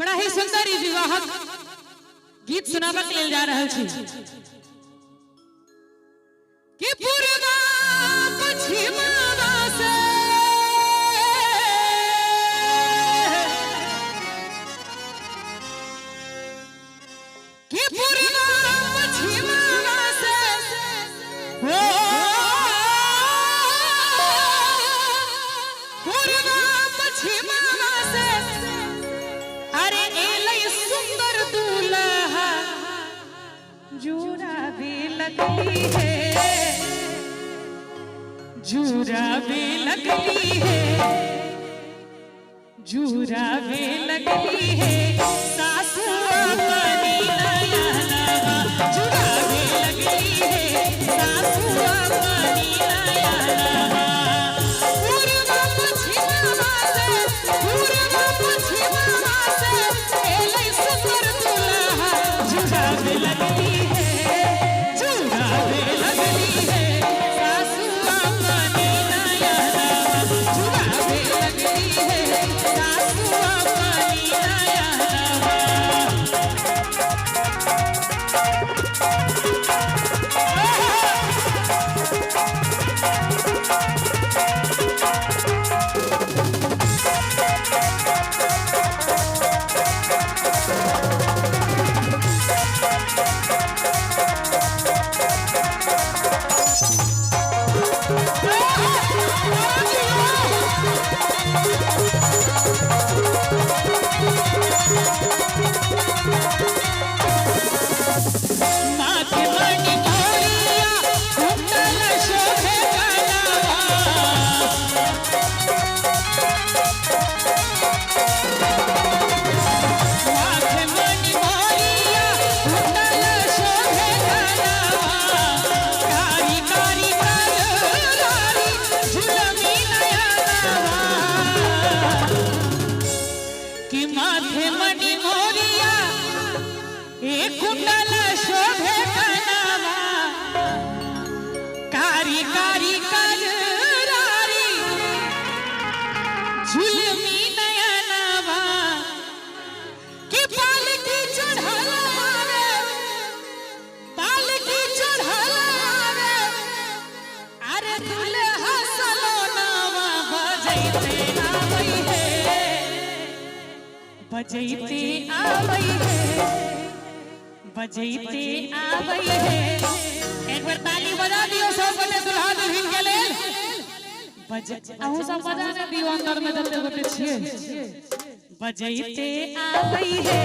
बड़ा ही सुंदर ई विवाहक गीत सुनाबक लेल जा रहल छी कि पूर्वा पश्चिमवा से कि पूर्वा पश्चिमवा से हो पूर्वा पश्चिमवा से अरे एलै सुंदर दूल्हा जूरा भी लगली है जूरा भी लगली है जूरा भी लगली है सासू अपनी नया नवा जूरा भी लगली है सासू अपनी नया नवा पूर्वा पश्चिमवा से एलै सुंदर दूल्हा जूरा भी लगली है जूरा भी लगली है सासू अपनी नया नवा जूरा भी लगली है सासू अपनी नया नवा माथे मणि मोरिया कुंडल शोभे गलवा माथे मणि मोरिया कुंडल शोभे गलवा कारी कारी कजरारी झुलमी नया नवा कि माथे मणि मोरिया एक कुंडल शोभे कनवा कारी कारी कजरारी झुलमी नयनवा कि पालकी चढ़ल आवे पालकी चढ़ल आवे अरे दुल्हा सलोनावा बजैते आवै है बजैते आवै है बजैते आवै है एक बार ताली बजा दियो सब गोटे दुल्हा दुल्हन के लेल अहू सब बजा ने दियो अंदर में जते गोटे छिए बजैते आवै है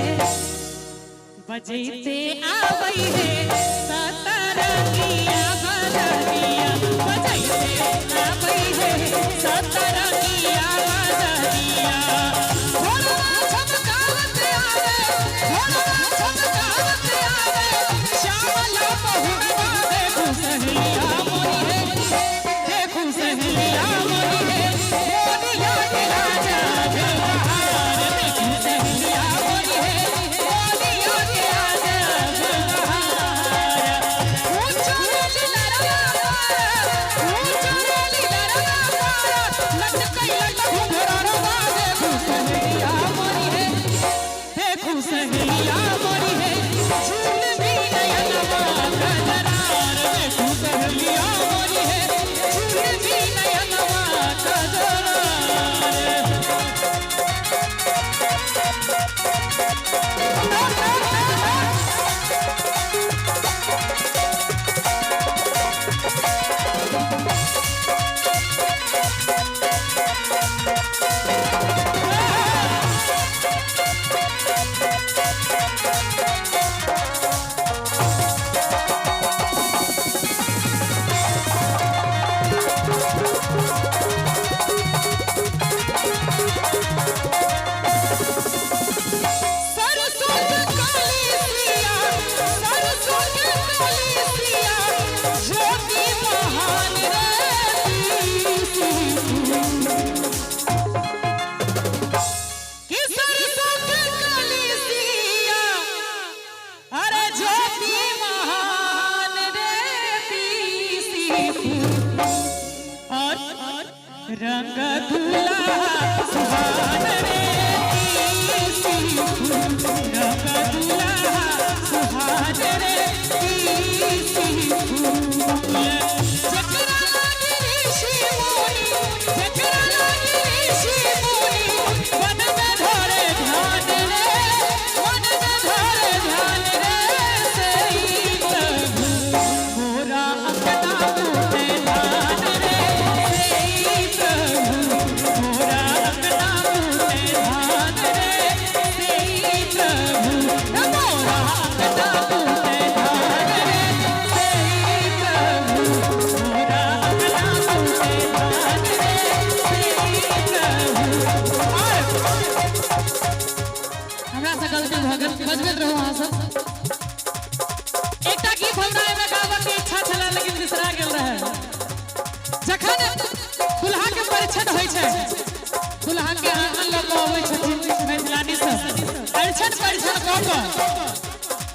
बजैते आवै है सतरंगिया बजरिया बजैते आवै है सतरंगिया बजरिया घोड़वा चमकावत आवे घोड़वा चमकावत आवे श्यामला बहुआ देखू सहेलिया मोरी है देखू सहेलिया मोरी है मोरिया के राजा जवाहर देखू सहेलिया मोरी है मोरिया के राजा जवाहर ऊंचा रेली लरवा लटकई लटकू घरवा देखू सहेलिया मोरी है देखू सहेलिया मोरी है झूलमी नयनवा कजरार देखू सहेलिया मोरी है झूलमी नयनवा कजरार सरसों के काली सिया सरसों के काली सिया ज्योति महान कि सरसों के काली सिया अरे ज्योति महान रे और रंग दूल्हा सुहान रे बजबैत रहू अहाँ सब। एकटा गीत हमरा एमे गाबऽ के इच्छा छला लेकिन बिसरा गेल रहे। जखन दुल्हा के परिछन होइ छै, दुल्हा के आंगन लऽ कऽ अबै छथिन मैथिलानी सब, परिछन कऽ कऽ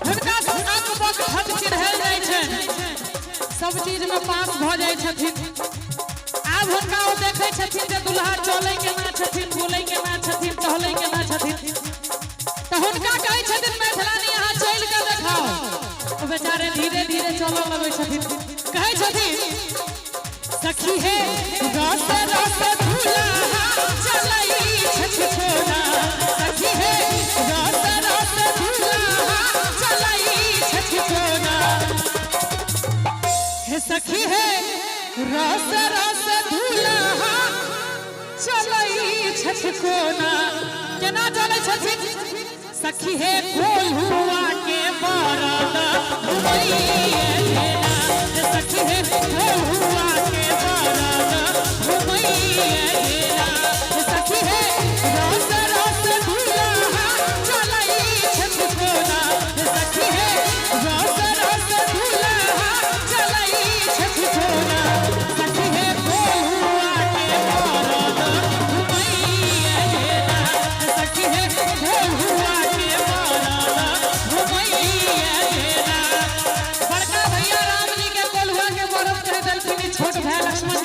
हुनका आंख पर हद चिढ़ायल जाइ छनि, सब चीज में पास भऽ जाइ छथिन। आब हुनका ओ देखै छथिन जे दुल्हा चलै केना छथिन, बोलै केना छथिन, टहलै केना छथिन, तो हुनका कहै छथिन मैथिलानी यहाँ चल के देखाओ। तो बेचारे धीरे धीरे चलऽ लगै छथिन, कहै छथिन सखी हे रस रस दुल्हा चलै छछोना, सखी हे रस रस दुल्हा चलै छछोना, हे सखी हे रस रस दुल्हा चलै छछोना। केना चलै छथिन? सखी हे कोल्हुआ के बरद घुमैया घेरा, सखी हे कोल्हुआ के बरद घुमैया घेरा, सखी हे रस रस दुल्हा चलै छछोना, सखी हे रस रस दुल्हा चलै छछोना, सखी हे कोल्हुआ के बरद घुमैया घेरा, सखी हे कोल्हुआ छोट भाई लक्ष्मण